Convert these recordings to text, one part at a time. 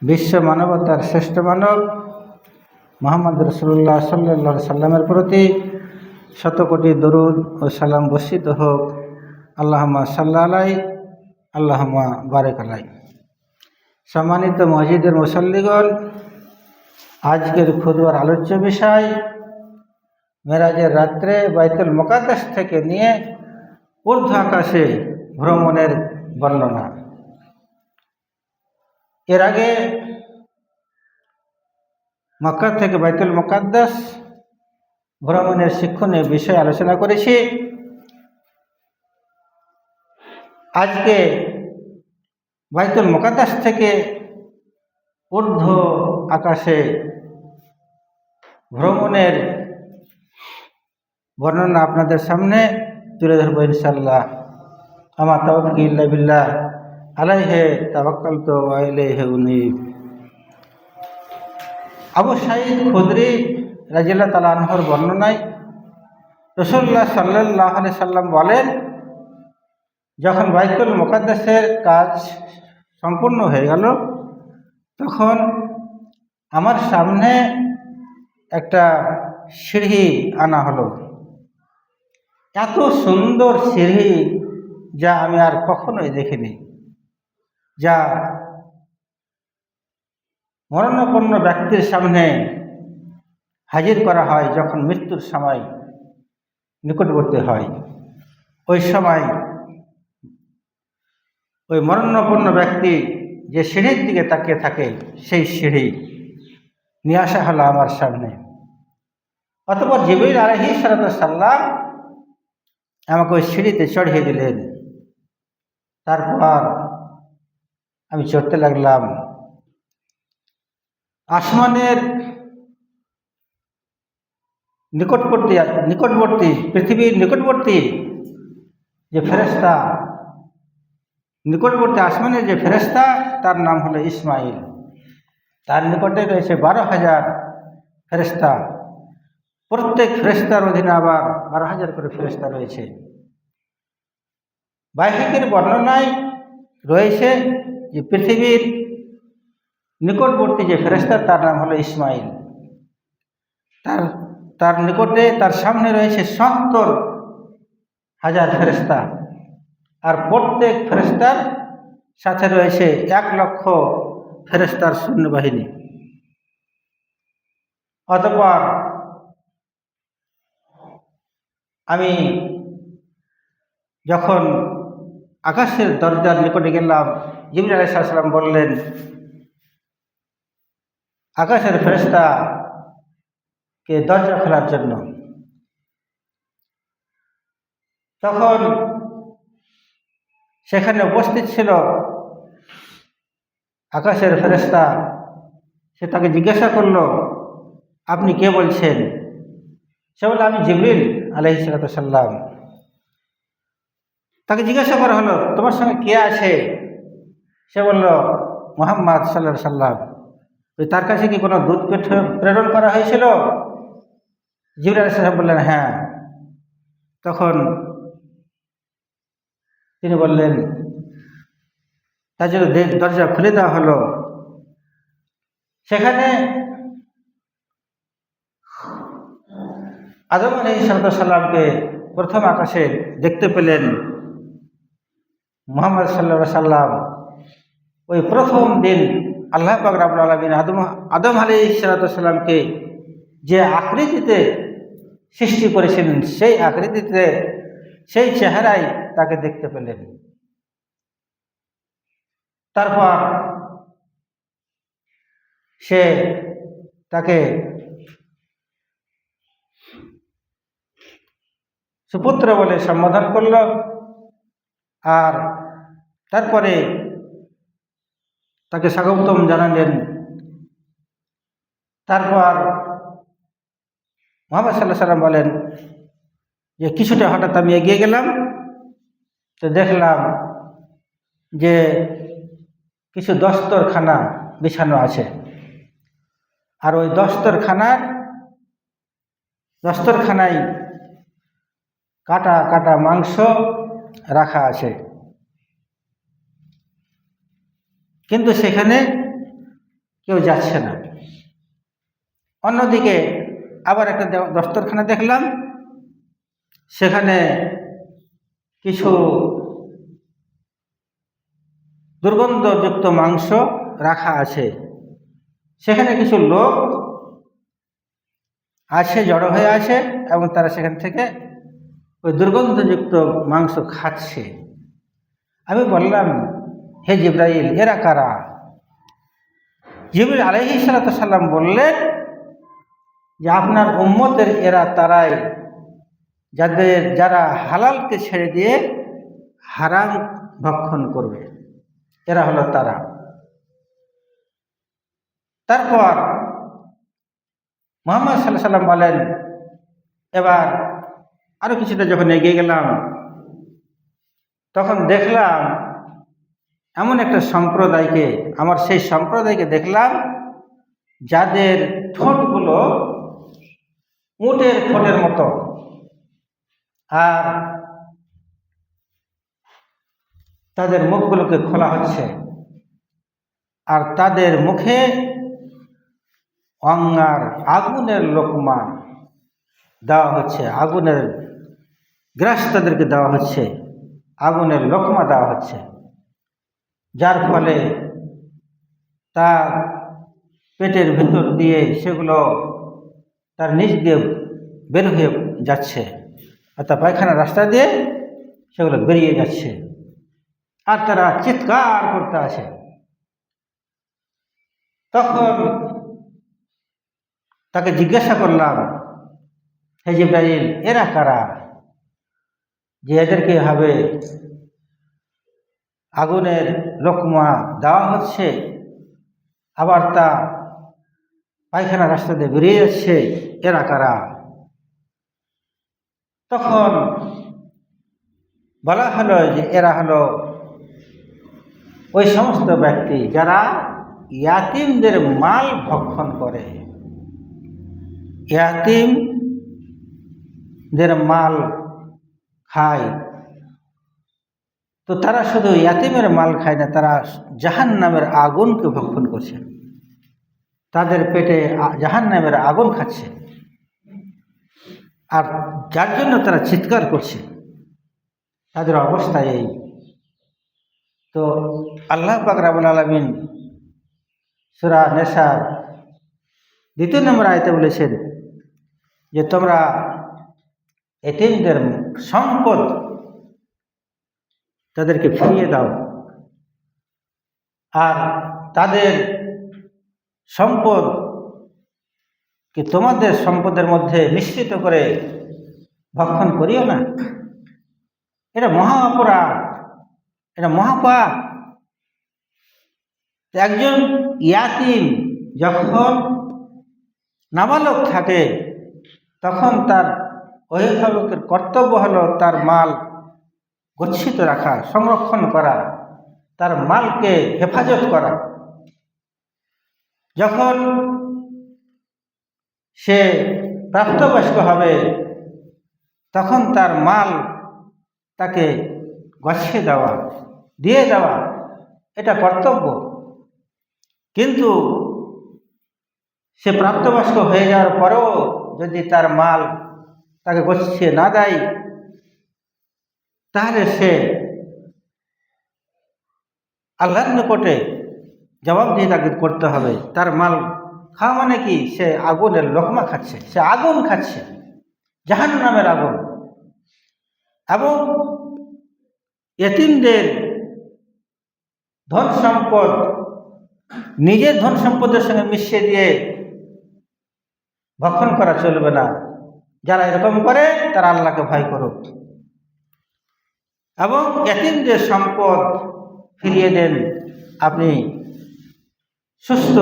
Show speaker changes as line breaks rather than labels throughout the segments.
বিশ্ব মানবতার শ্রেষ্ঠ মানব মুহাম্মদ রাসূলুল্লাহ সাল্লাল্লাহু আলাইহি সাল্লামের প্রতি শত কোটি দরুদ ও সালাম বর্ষিত হোক। আল্লাহুম্মা সাল্লি আলাইহি আল্লাহুম্মা বারিক আলাইহি। সম্মানিত মসজিদের মুসল্লিগণ, আজকের খুতবার আলোচ্য বিষয় মেরাজের রাত্রে বাইতুল মুকাদ্দাস থেকে নিয়ে ঊর্ধ্ব আকাশে ভ্রমণের বর্ণনা। এর আগে মক্কা থেকে বাইতুল মুকাদ্দাস ভ্রমণের শিক্ষণীয় বিষয় আলোচনা করেছি। আজকে বাইতুল মুকাদ্দাস থেকে ঊর্ধ্ব আকাশে ভ্রমণের বর্ণনা আপনাদের সামনে তুলে ধরবো ইনশাআল্লাহ। আমা তাওফীক ইল্লা বিল্লাহ, আলাইহি তাওয়াক্কালতু ওয়া ইলাইহি উনীব। আবু সাঈদ খুদরি রাদিয়াল্লাহু তাআলা আনহুর বর্ণনায় রাসূলুল্লাহ সাল্লাল্লাহু আলাইহি সাল্লাম বলেন, যখন বাইতুল মুকাদ্দাসের কাজ সম্পূর্ণ হয়ে গেল, তখন আমার সামনে একটা সিঁড়ি আনা হলো। এত সুন্দর সিঁড়ি যা আমি আর কখনোই দেখিনি, যা মরণাপন্ন ব্যক্তির সামনে হাজির করা হয় যখন মৃত্যুর সময় নিকটবর্তী হয়। ওই সময় ওই মরণাপন্ন ব্যক্তি যে সিঁড়ির দিকে তাকিয়ে থাকে, সেই সিঁড়ি নিয়ে আসা হলো আমার সামনে। অতঃপর জিবরীল আলাইহিস সালাম আমাকে ওই সিঁড়িতে চড়িয়ে দিলেন। তারপর আমি চড়তে লাগলাম। আসমানের নিকটবর্তী পৃথিবীর নিকটবর্তী যে ফেরেশতা, নিকটবর্তী আসমানের যে ফেরেশতা, তার নাম হলো ইসমাইল। তার নিকটে রয়েছে 12,000 ফেরেশতা। প্রত্যেক ফেরেশতার অধীনে আবার 12,000 করে ফেরেশতা রয়েছে। বাইহাকীর বর্ণনায় রয়েছে যে পৃথিবীর নিকটবর্তী যে ফেরেশতা, তার নাম হলো ইসমাইল। তার নিকটে, তার সামনে রয়েছে 70,000 ফেরেশতা, আর প্রত্যেক ফেরেশতার সাথে রয়েছে 1,00,000 ফেরেশতার সৈন্যবাহিনী। অতঃপর আমি যখন আকাশের দরজার নিকটে গেলাম, জিবরীল আলাইহিস সালাম বললেন, আকাশের ফেরেশতাকে দরজা খোলার জন্য। তখন সেখানে উপস্থিত ছিল আকাশের ফেরেশতা। সে তাকে জিজ্ঞাসা করল, আপনি কে বলছেন? সে বলল, আমি জিবরীল আলাইহিস সালাম। তাকে জিজ্ঞাসা করা হলো, তোমার সঙ্গে কে আছে? সে বলল, মুহাম্মদ সাল্লাল্লাহু আলাইহি সাল্লাম। তার কাছে কি কোনো দূত প্রেরণ করা হয়েছিল? জিবরীল আলাইহিস সালাম বললেন, হ্যাঁ। তখন তিনি বললেন, তার জন্য দরজা খুলে দেওয়া হলো। সেখানে আদম আলাইহিস সালামকে প্রথম আকাশে দেখতে পেলেন। মুহাম্মদ সাল্লাল্লাহু আলাইহি সাল্লাম ওই প্রথম দিন আল্লাহ পাক রব্বুল আলামিন আদম আলাইহিস সালামকে যে আকৃতিতে সৃষ্টি করেছিলেন, সেই আকৃতিতে, সেই চেহারায় তাকে দেখতে পেলেন। তারপর সে তাকে সুপুত্র বলে সম্বোধন করল। আর তারপরে তাকে স্বাগতম জানালেন। তারপর মুহাম্মদ সাল্লাল্লাহু আলাইহি সাল্লাম বলেন যে কিছুটা হঠাৎ আমি এগিয়ে গেলাম, তো দেখলাম যে কিছু দস্তরখানা বিছানো আছে। আর ওই দস্তরখানায় কাটা কাটা মাংস রাখা আছে। কিন্তু সেখানে কেউ যাচ্ছে না। অন্যদিকে আবার একটা দস্তরখানা দেখলাম, সেখানে কিছু দুর্গন্ধযুক্ত মাংস রাখা আছে। সেখানে কিছু লোক আছে, জড়ো হয়ে আছে, এবং তারা সেখান থেকে ওই দুর্গন্ধযুক্ত মাংস খাচ্ছে। আমি বললাম, হে জিবরাইল, এরা কারা? জিবরাইল আলাইহিস সালাম বললেন যে আপনার উম্মতের এরা তারাই যারা হালালকে ছেড়ে দিয়ে হারাম ভক্ষণ করবে, এরা হলো তারা। তারপর মুহাম্মদ সাল্লাল্লাহু আলাইহি সাল্লাম বলেন, এবার আরো কিছুটা যখন এগিয়ে গেলাম, তখন দেখলাম এমন একটা সম্প্রদায়কে, আমার সেই সম্প্রদায়কে দেখলাম যাদের ঠোঁটগুলো উটের ঠোঁটের মতো, আর তাদের মুখগুলোকে খোলা হচ্ছে, আর তাদের মুখে অঙ্গার আগুনের লোকমা দেওয়া হচ্ছে, আগুনের গ্রাস তাদেরকে দেওয়া হচ্ছে, আগুনের লোকমা দেওয়া হচ্ছে, যার ফলে তার পেটের ভিতর দিয়ে সেগুলো তার নিচ দিয়ে বের হয়ে যাচ্ছে, অর্থাৎ পায়খানার রাস্তা দিয়ে সেগুলো বেরিয়ে যাচ্ছে, আর তারা চিৎকার করতে আছে। তখন তাকে জিজ্ঞাসা করলাম, হে জিবরাইল, এরা কারা যে এদেরকে এভাবে আগুনের লোকমা দেওয়া হচ্ছে, আবার তা পায়খানা রাস্তা দিয়ে বেরিয়ে যাচ্ছে, এরা কারা? তখন বলা হলো যে এরা হলো ওই সমস্ত ব্যক্তি যারা ইয়াতিমদের মাল ভক্ষণ করে, ইয়াতিমদের মাল খায়। তো তারা শুধু ইয়াতিমের মাল খায় না, তারা জাহান্নামের আগুনকে ভক্ষণ করছে, তাদের পেটে জাহান্নামের আগুন খাচ্ছে, আর যার জন্য তারা চিৎকার করছে, তাদের অবস্থা এই। তো আল্লাহ পাক রব্বুল আলামিন সূরা নিসার 2 নম্বর আয়াতে বলেছেন যে তোমরা এতিমদের সম্পদ তাদেরকে ফিরিয়ে দাও, আর তাদের সম্পদকে তোমাদের সম্পদের মধ্যে মিশ্রিত করে ভক্ষণ করিও না। এটা মহা অপরাধ, এটা মহাপাপ। একজন ইয়াতিম যখন নাবালক থাকে, তখন তার অভিভাবকের কর্তব্য হলো তার মাল গচ্ছিত রাখা, সংরক্ষণ করা, তার মালকে হেফাজত করা। যখন সে প্রাপ্তবয়স্ক হবে, তখন তার মাল তাকে গছিয়ে দেওয়া, দিয়ে দেওয়া, এটা কর্তব্য। কিন্তু সে প্রাপ্তবয়স্ক হয়ে যাওয়ার পরেও যদি তার মাল তাকে গছিয়ে না দেয়, তাহলে সে আল্লাহর নিকটে জবাবদিহি তাকে করতে হবে। তার মাল খাওয়া মানে কি? সে আগুনের লোকমা খাচ্ছে, সে আগুন খাচ্ছে, জাহান্নামের আগুন। এবং এতিমদের ধন সম্পদ নিজের ধন সম্পদের সঙ্গে মিশিয়ে দিয়ে ভক্ষণ করা চলবে না। যারা এরকম করে তারা আল্লাহকে ভয় করুক, এবং এতিমদের সম্পদ ফিরিয়ে দেন আপনি সুস্থ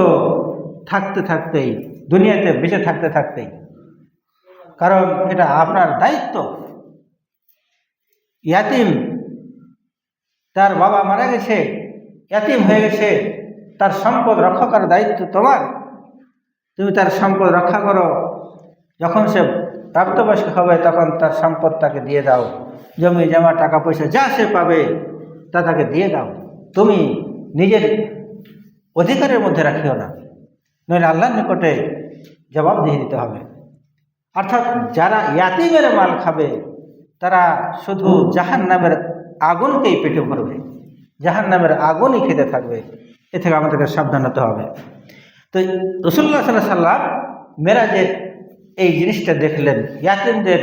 থাকতে থাকতেই, দুনিয়াতে বেঁচে থাকতে থাকতেই, কারণ এটা আপনার দায়িত্ব। ইয়াতিম, তার বাবা মারা গেছে, ইয়াতিম হয়ে গেছে, তার সম্পদ রক্ষা করার দায়িত্ব তোমার। তুমি তার সম্পদ রক্ষা করো, যখন সে প্রাপ্তবয়স্ক হবে তখন তার সম্পদ তাকে দিয়ে দাও, জমি জমা টাকা পয়সা যা সে পাবে তা তাকে দিয়ে দাও। তুমি নিজের অধিকারের মধ্যে রাখিও না, নইলে আল্লাহর নিকটে জবাব দিয়ে দিতে হবে। অর্থাৎ যারা ইয়াতিমের মাল খাবে তারা শুধু জাহান্নামের আগুনকেই পেটে ভরবে, জাহান্নামের আগুনই খেতে থাকবে। এ থেকে আমাদেরকে সাবধান হতে হবে। তো রাসূলুল্লাহ সাল্লাল্লাহু আলাইহি ওয়াসাল্লাম মেরাজের এই জিনিসটা দেখলেন, ইয়াতিমদের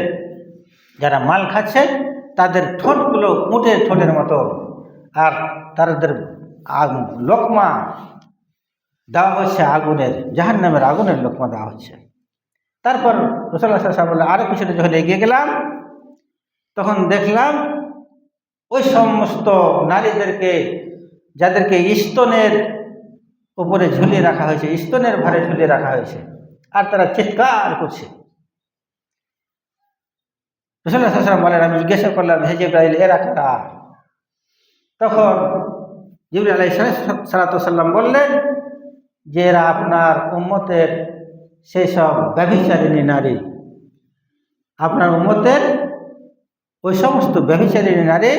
যারা মাল খাচ্ছে তাদের ঠোঁটগুলো উটের ঠোঁটের মতো, আর তাদের লোকমা দেওয়া হচ্ছে আগুনের, জাহান্নামের আগুনের লোকমা দেওয়া হচ্ছে। তারপর রাসূলুল্লাহ সাল্লাল্লাহু আলাইহি ওয়াসাল্লাম বললেন, আরো কিছুটা যখন এগিয়ে গেলাম তখন দেখলাম ওই সমস্ত নারীদেরকে যাদেরকে স্তনের উপরে ঝুলিয়ে রাখা হয়েছে, স্তনের ভারে ঝুলিয়ে রাখা হয়েছে, আর তারা চিৎকার করছে। রাসূলুল্লাহ সাল্লাল্লাহু আলাইহি ওয়াসাল্লাম বলেন, আমি জিজ্ঞাসা করলাম, হে জিবরাইল, এরা কারা? তখন জিবরাইল আলাইহিস সালাম বললেন যে এরা আপনার উম্মতের সেই সব ব্যভিচারিণী নারী, আপনার উম্মতের ওই সমস্ত ব্যভিচারিণী নারী,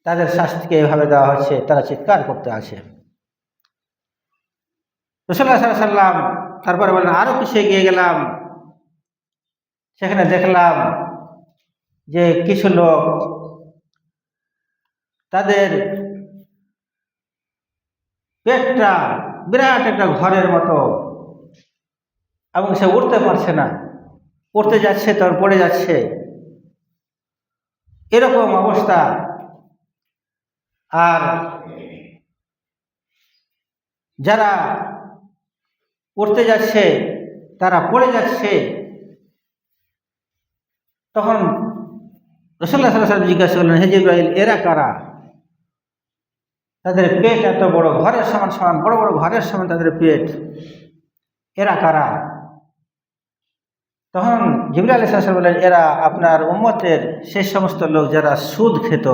তাদের শাস্তিকে এভাবে দেওয়া হচ্ছে, তারা চিৎকার করতে আসে। রাসূলুল্লাহ সাল্লাল্লাহু আলাইহি ওয়াসাল্লাম তারপরে বলেন, আরো কিছু এগিয়ে গেলাম, সেখানে দেখলাম যে কিছু লোক তাদের পেটটা বিরাট একটা ঘরের মতো, এবং সে উঠতে পারছে না, উঠতে যাচ্ছে তার পড়ে যাচ্ছে, এরকম অবস্থা। আর যারা উঠতে যাচ্ছে তারা পড়ে যাচ্ছে। তখন রাসূলুল্লাহ সাল্লাল্লাহু আলাইহি ওয়াসাল্লাম জিজ্ঞাসা করলেন, হে জিবরাইল, এরা কারা? তাদের পেট এত বড়, ঘরের সমান সমান, বড় বড় ঘরের সমান তাদের পেট, এরা কারা? তখন জিবরাইল আলাইহিস সালাম বললেন, এরা আপনার উম্মতের সেই সমস্ত লোক যারা সুদ খেত,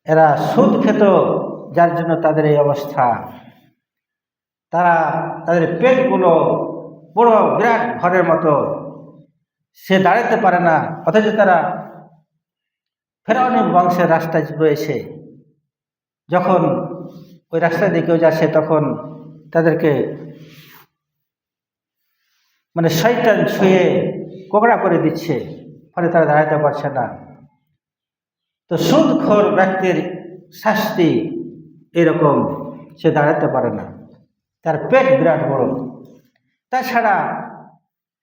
এরা সুদ খেত, যার জন্য তাদের এই অবস্থা। তারা তাদের পেটগুলো বড় বিরাট ঘরের মতো, সে দাঁড়াতে পারে না, অথচ তারা ফেরাউনের বংশের রাস্তায় রয়েছে। যখন ওই রাস্তা দিয়ে কেউ যাচ্ছে তখন তাদেরকে মানে শয়তান ছুঁয়ে কোকড়া করে দিচ্ছে, ফলে তারা দাঁড়াতে পারছে না। তো সুদখোর ব্যক্তির শাস্তি এরকম, সে দাঁড়াতে পারে না, তার পেট বিরাট বড়। তাছাড়া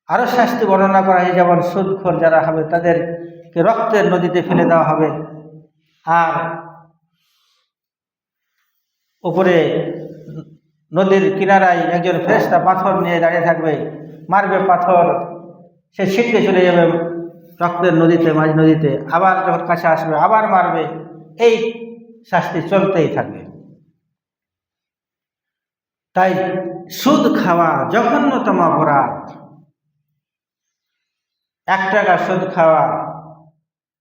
আরও শাস্তি বর্ণনা করা হয়, যেমন সুদখোর যারা হবে তাদেরকে রক্তের নদীতে ফেলে দেওয়া হবে, আর উপরে নদীর কিনারায় একজন ফেরেশতা পাথর নিয়ে দাঁড়িয়ে থাকবে, মারবে পাথর, সে ছিটকে চলে যাবে রক্তের নদীতে, মাঝ নদীতে, আবার যখন কাছে আসবে আবার মারবে, এই শাস্তি চলতেই থাকবে। তাই সুদ খাওয়া জঘন্যতম অপরাধ। 1 টাকা সুদ খাওয়া,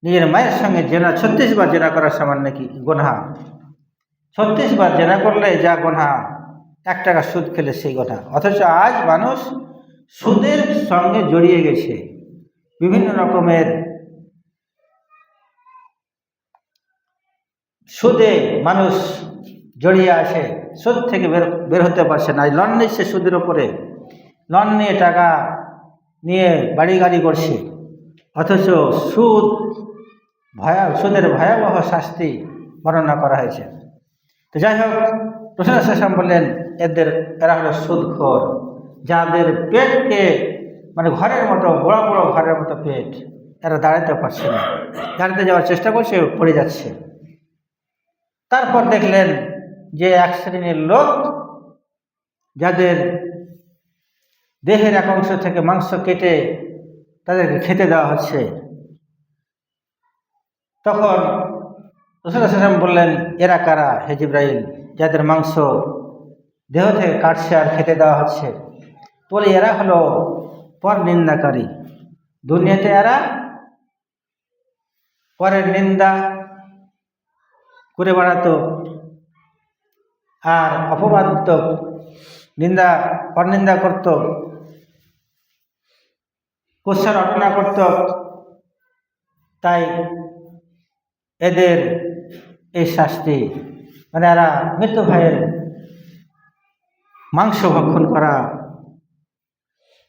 নিজের মায়ের সঙ্গে জেনা 36 বার জেনা করার সমান নাকি গুনাহ। 36 বার জেনা করলে যা গুনাহ, 1 টাকা সুদ খেলে সেই গুনাহ। অথচ আজ মানুষ সুদের সঙ্গে জড়িয়ে গেছে, বিভিন্ন রকমের সুদে মানুষ জড়িয়ে আছে, সুদ থেকে বের হতে পারছে না। লোন নিচ্ছে সুদের ওপরে, লোন নিয়ে টাকা নিয়ে বাড়ি গাড়ি করছে, অথচ সুদের ভয়াবহ শাস্তি বর্ণনা করা হয়েছে। তো যাই হোক, রাসূলুল্লাহ সাল্লাল্লাহু আলাইহি ওয়াসাল্লাম বললেন, এরা হলো সুদখোর, যাদের পেটকে মানে ঘরের মতো, বড় বড় ঘরের মতো পেট, এরা দাঁড়াতে পারছে না, দাঁড়াতে যাওয়ার চেষ্টা করছে, পড়ে যাচ্ছে। তারপর দেখলেন যে এক শ্রেণীর লোক যাদের দেহের এক অংশ থেকে মাংস কেটে তাদেরকে খেতে দেওয়া হচ্ছে। তখন রাসূলুল্লাহ সাল্লাল্লাহু আলাইহি ওয়াসাল্লাম বললেন, এরা কারা হে জিবরাইল, যাদের মাংস দেহ থেকে কাটছে আর খেতে দেওয়া হচ্ছে? বলে, এরা হলো পর নিন্দাকারী। দুনিয়াতে এরা পরের নিন্দা করে বেড়াতো, আর অপবাদ তো নিন্দা পরনিন্দা করত, কুৎসা রটনা করত। তাই এদের এই শাস্তি মানে এরা মৃত্যু ভাইয়ের মাংস ভক্ষণ করা,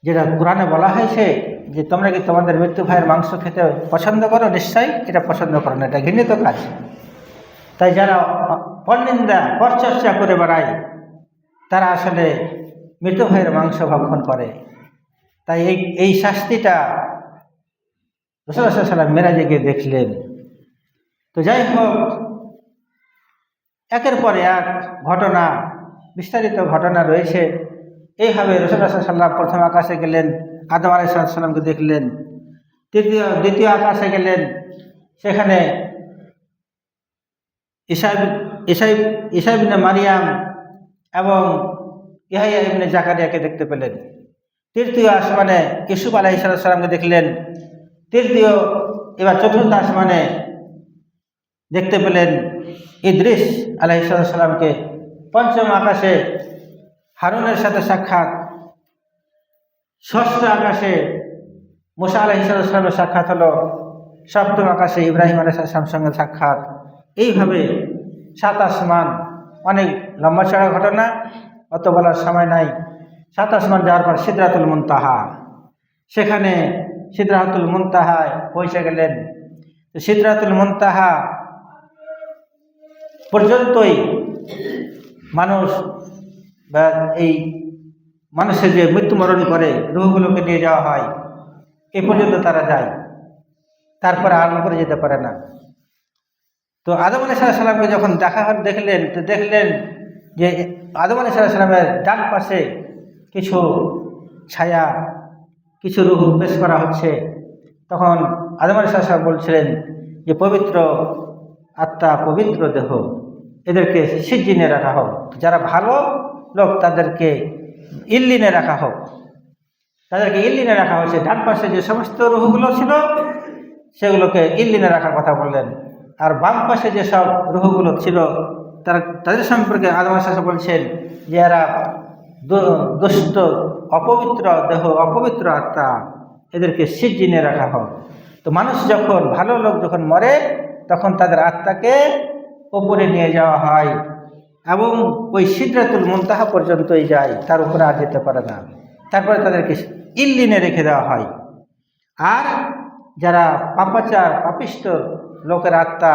যেটা কোরআনে বলা হয়েছে যে তোমরা কি তোমাদের মৃত্যু ভাইয়ের মাংস খেতে পছন্দ করো? নিশ্চয়ই এটা পছন্দ করো না, এটা ঘৃণিত কাজ। তাই যারা পরনিন্দা পরচর্চা করে বেড়ায় তারা আসলে মৃত্যু ভাইয়ের মাংস ভক্ষণ করে। তাই এই শাস্তিটা রাসূলুল্লাহ সাল্লাল্লাহু আলাইহি ওয়াসাল্লাম মেরাজে গিয়ে দেখলেন। তো যাই হোক, একের পর এক ঘটনা, বিস্তারিত ঘটনা রয়েছে। এইভাবে রাসূলুল্লাহ সাল্লাল্লাহু আলাইহি ওয়াসাল্লাম প্রথম আকাশে গেলেন, আদম আলাইহিস সালামকে দেখলেন। দ্বিতীয় আকাশে গেলেন, সেখানে ঈসা ইবনে মারিয়াম এবং ইয়াহইয়া ইবনে জাকারিয়াকে দেখতে পেলেন। তৃতীয় আসমানে ইউসুফ আলাইহিস সালামকে দেখলেন। চতুর্থ আসমানে দেখতে পেলেন ইদ্রিস আলাইহিস সালামকে। পঞ্চম আকাশে হারুনের সাথে সাক্ষাৎ। ষষ্ঠ আকাশে মুসা আলাইহিস সালামের সাক্ষাৎ হলো। সপ্তম আকাশে ইব্রাহিম আলাইহিস সালামের সঙ্গে সাক্ষাৎ। এইভাবে 7 আসমান, অনেক লম্বা চড়া ঘটনা, অত বলার সময় নাই। 7 আসমান যাওয়ার পর সিদরাতুল মুনতাহা, সেখানে সিদরাতুল মুনতাহায় পৌঁছে গেলেন। তো সিদরাতুল মুনতাহা পর্যন্তই মানুষ বা এই মানুষের যে মৃত্যুবরণ করে রূহগুলোকে নিয়ে যাওয়া হয়, এ পর্যন্ত তারা যায়, তারপরে আর উপরে যেতে পারে না। তো আদম আলাইহিস সালামকে যখন দেখলেন, তো দেখলেন যে আদম আলাইহিস সালামের ডান পাশে কিছু ছায়া, কিছু রূহ পেশ করা হচ্ছে। তখন আদম আলাইহিস সালাম বলছিলেন যে পবিত্র আত্মা, পবিত্র দেহ, এদেরকে সিজ্জিনে রাখা হোক। যারা ভালো লোক তাদেরকে ইল্লিনে রাখা হোক। তাদেরকে ইল্লিনে রাখা হয়েছে। ডান পাশে যে সমস্ত রূহগুলো ছিল সেগুলোকে ইল্লিনে রাখার কথা বললেন। আর বাম পাশে যেসব রূহগুলো ছিল তাদের সম্পর্কে আদম আলাইহিস সালাম বলছেন যে এরা দুষ্ট, অপবিত্র দেহ, অপবিত্র আত্মা, এদেরকে সিজ্জিনে রাখা হোক। তো মানুষ যখন, ভালো লোক যখন মরে, তখন তাদের আত্মাকে উপরে নিয়ে যাওয়া হয় এবং ওই সিদরাতুল মুনতাহা পর্যন্তই যায়, তার উপরে আর যেতে পারে না। তারপরে তাদেরকে ইল্লিনে রেখে দেওয়া হয়। আর যারা পাপাচার, পাপিষ্ট লোকের আত্মা,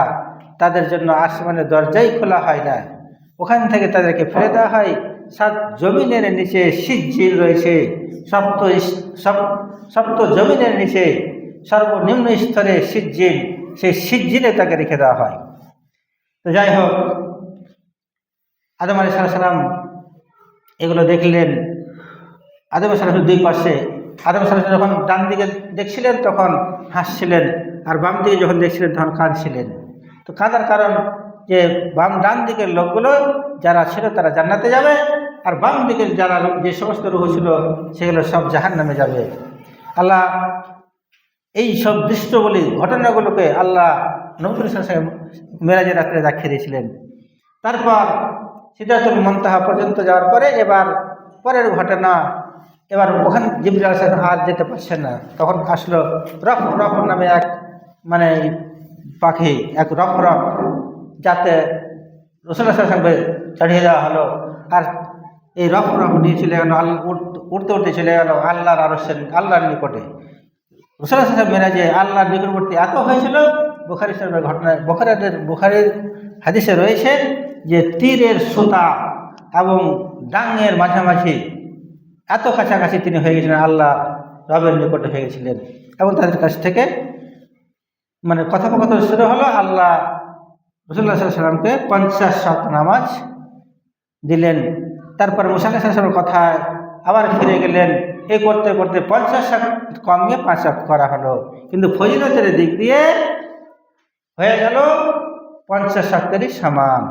তাদের জন্য আসমানের দরজাই খোলা হয় না, ওখান থেকে তাদেরকে ফেলে দেওয়া হয় 7 জমিনের নিচে সিজ্জিন রয়েছে। সপ্ত জমিনের নিচে সর্বনিম্ন স্তরে সিজ্জিন, সেই সিজ্জিনে তাকে রেখে দেওয়া হয়। তো যাই হোক, আদম আলাইহিস সালাম এগুলো দেখলেন। আদম আলাইহিস সালামের দুই পাশে, আদম আলাইহিস সালাম যখন ডান দিকে দেখছিলেন তখন হাসছিলেন, আর বাম দিকে যখন দেখছিলেন তখন কাঁদছিলেন। তো কাঁদার কারণ যে ডান দিকের লোকগুলো যারা ছিল তারা জান্নাতে যাবে, আর বাম দিকের যারা যে সমস্ত রূহ ছিল সেগুলো সব জাহান্নামে যাবে। আল্লাহ এই সব দৃশ্যগুলি, ঘটনাগুলোকে আল্লাহ নবী সাল্লাল্লাহু আলাইহি ওয়াসাল্লাম মেরাজের রাত্রে দেখিয়ে দিয়েছিলেন। তারপর সিদরাতুল মুনতাহা পর্যন্ত যাওয়ার পরে এবার পরের ঘটনা, এবার ওখানে জিবরিল আলাইহিস সালাম আর যেতে পারছেন না। তখন আসলো রফ নামে এক পাখি, এক রফ, যাতে রাসূলুল্লাহ সাল্লাল্লাহু আলাইহি ওয়াসাল্লামকে চড়িয়ে দেওয়া হলো। আর এই রফ নিয়ে চলে গেল, উঠতে উঠতে চলে গেল আল্লাহর আরশের, আল্লাহর নিকটে। রাসূলুল্লাহ সাল্লাল্লাহু আলাইহি ওয়াসাল্লাম মেরাজে আল্লাহর নিকটবর্তী এত হয়েছিল, বুখারী শরীফের ঘটনায়, বুখারীর হাদিসে রয়েছে যে তীরের সুতা এবং ডাঙের মাঝামাঝি এত কাছাকাছি তিনি হয়ে গেছিলেন, আল্লাহ রবের নিকটে হয়ে গেছিলেন। এবং তাদের কাছ থেকে মানে কথোপকথন শুরু হলো। আল্লাহ রাসূলুল্লাহ সাল্লাল্লাহু আলাইহি ওয়াসাল্লামকে 50 শত নামাজ দিলেন। তারপর মুসা আলাইহিস সালামের কথা আবার ফিরে গেলেন। এই করতে করতে 50 শত কমিয়ে 5 শত করা হলো, কিন্তু ফজিলতের দিক দিয়ে হয়ে গেল 50 শতেরই সমান।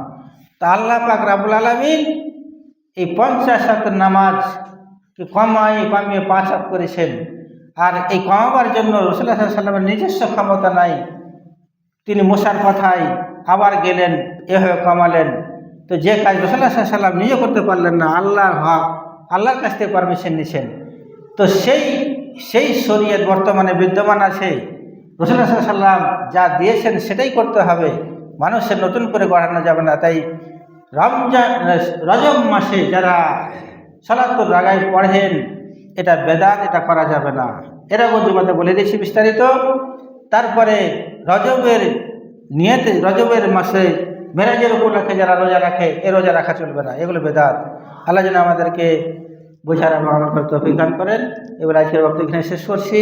তা আল্লাহ পাক রব্বুল আলামিন এই 50 শত নামাজকে কমিয়ে 5 শত করেছেন। আর এই কমাবার জন্য রাসূলুল্লাহ সাল্লাল্লাহু আলাইহি ওয়াসাল্লামের নিজস্ব ক্ষমতা নাই। তিনি মুসার কথায় আবার গেলেন, এভাবে কমালেন। তো যে কাজ রাসূলুল্লাহ সাল্লাল্লাহু আলাইহি ওয়াসাল্লাম নিজে করতে পারলেন না, আল্লাহর হক, আল্লাহর কাছ থেকে পারমিশন নিছেন। তো সেই শরীয়ত বর্তমানে বিদ্যমান আছে। রাসূলুল্লাহ সাল্লাল্লাহু আলাইহি ওয়াসাল্লাম যা দিয়েছেন সেটাই করতে হবে, মানুষের নতুন করে গড়ানো যাবে না। তাই রমজান রজব মাসে যারা সালাতুর রাগায় পড়েন, এটা বেদাত, এটা করা যাবে না। এর আগে জুমাতে বলে দিয়েছি বিস্তারিত। তারপরে রজবের নিয়তে, রজবের মাসে মেরাজের উপলক্ষে যারা রোজা রাখে, এ রোজা রাখা চলবে না, এগুলো বেদাত। আল্লাহ যেন আমাদেরকে বোঝার এবং আমল করতে তৌফিক দান করেন। এবার আজকের বক্তব্য এখানে শেষ করছি।